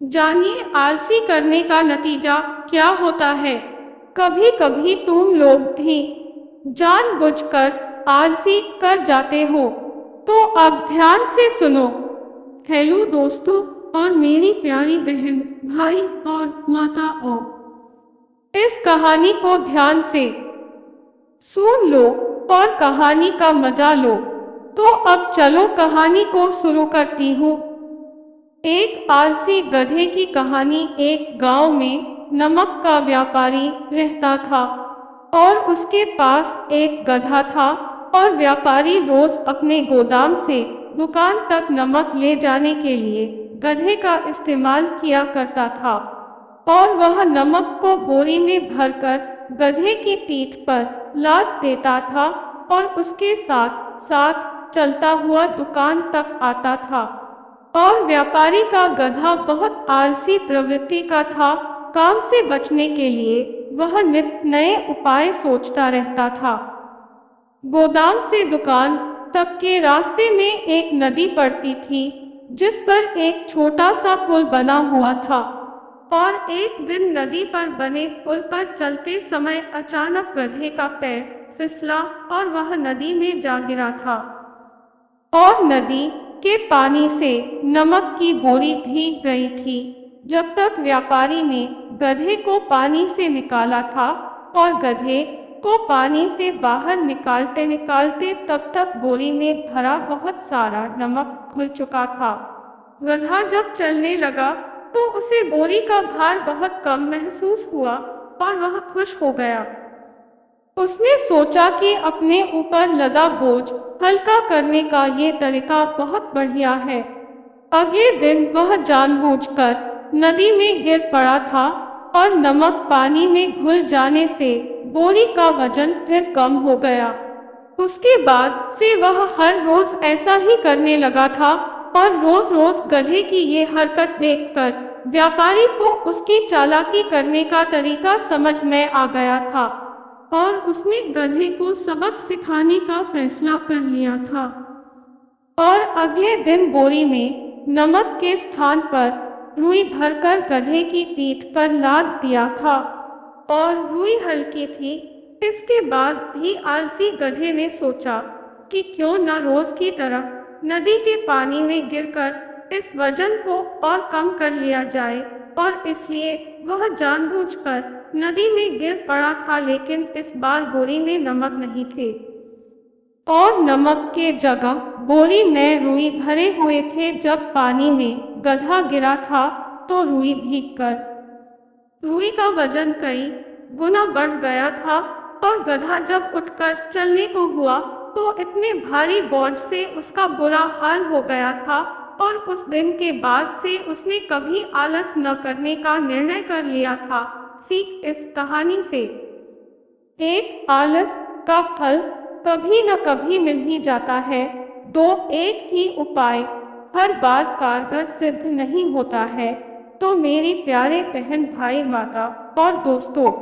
जानिए आलसी करने का नतीजा क्या होता है। कभी कभी तुम लोग भी जानबूझकर आलसी कर जाते हो, तो अब ध्यान से सुनो। हेलो दोस्तों और मेरी प्यारी बहन, भाई और माताओं, इस कहानी को ध्यान से सुन लो और कहानी का मजा लो। तो अब चलो कहानी को शुरू करती हूँ। एक आलसी गधे की कहानी। एक गांव में नमक का व्यापारी रहता था और उसके पास एक गधा था। और व्यापारी रोज अपने गोदाम से दुकान तक नमक ले जाने के लिए गधे का इस्तेमाल किया करता था। और वह नमक को बोरी में भरकर गधे की पीठ पर लाद देता था और उसके साथ साथ चलता हुआ दुकान तक आता था। और व्यापारी का गधा बहुत आलसी प्रवृत्ति का था। काम से बचने के लिए वह नित नए उपाय सोचता रहता था। गोदाम से दुकान तक के रास्ते में एक नदी पड़ती थी, जिस पर एक छोटा सा पुल बना हुआ था। और एक दिन नदी पर बने पुल पर चलते समय अचानक गधे का पैर फिसला और वह नदी में जा गिरा था। और नदी के पानी से नमक की बोरी भीग गई थी। जब तक व्यापारी ने गधे को पानी से निकाला था और गधे को पानी से बाहर निकालते निकालते तब तक बोरी में भरा बहुत सारा नमक घुल चुका था। गधा जब चलने लगा तो उसे बोरी का भार बहुत कम महसूस हुआ और वह खुश हो गया। उसने सोचा कि अपने ऊपर लदा बोझ हल्का करने का ये तरीका बहुत बढ़िया है। अगले दिन वह जानबूझकर नदी में गिर पड़ा था और नमक पानी में घुल जाने से बोरी का वजन फिर कम हो गया। उसके बाद से वह हर रोज ऐसा ही करने लगा था और रोज रोज गधे की ये हरकत देखकर व्यापारी को उसकी चालाकी करने का तरीका समझ में आ गया था। और उसने गधे को सबक सिखाने का फैसला कर लिया था। और अगले दिन बोरी में नमक के स्थान पर रुई भरकर गधे की पीठ पर लाद दिया था। और रुई हल्की थी। इसके बाद भी आलसी गधे ने सोचा कि क्यों न रोज की तरह नदी के पानी में गिरकर इस वजन को और कम कर लिया जाए। और इसलिए वह जानबूझकर नदी में गिर पड़ा था, लेकिन इस बार बोरी में नमक नहीं थे। और नमक के जगह बोरी में रुई भरे हुए थे। जब पानी में गधा गिरा था तो रुई भीगकर रुई का वजन कई गुना बढ़ गया था। और गधा जब उठकर चलने को हुआ तो इतने भारी बोझ से उसका बुरा हाल हो गया था। और उस दिन के बाद से उसने कभी आलस न करने का निर्णय कर लिया था। सीख इस कहानी से, एक आलस का फल कभी न कभी मिल ही जाता है। दो, एक ही उपाय हर बार कारगर सिद्ध नहीं होता है। तो मेरी प्यारे बहन, भाई, माता और दोस्तों,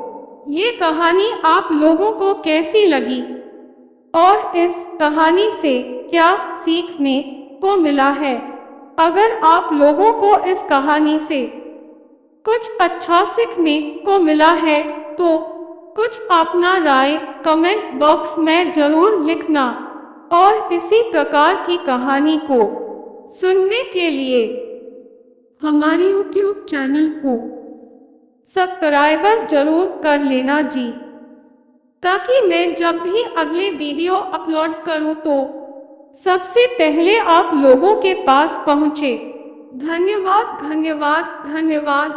ये कहानी आप लोगों को कैसी लगी और इस कहानी से क्या सीखने को मिला है? अगर आप लोगों को इस कहानी से कुछ अच्छा सीखने को मिला है तो कुछ अपना राय कमेंट बॉक्स में जरूर लिखना। और इसी प्रकार की कहानी को सुनने के लिए हमारे YouTube चैनल को सब्सक्राइबर जरूर कर लेना जी, ताकि मैं जब भी अगले वीडियो अपलोड करूं तो सबसे पहले आप लोगों के पास पहुंचे। धन्यवाद, धन्यवाद, धन्यवाद।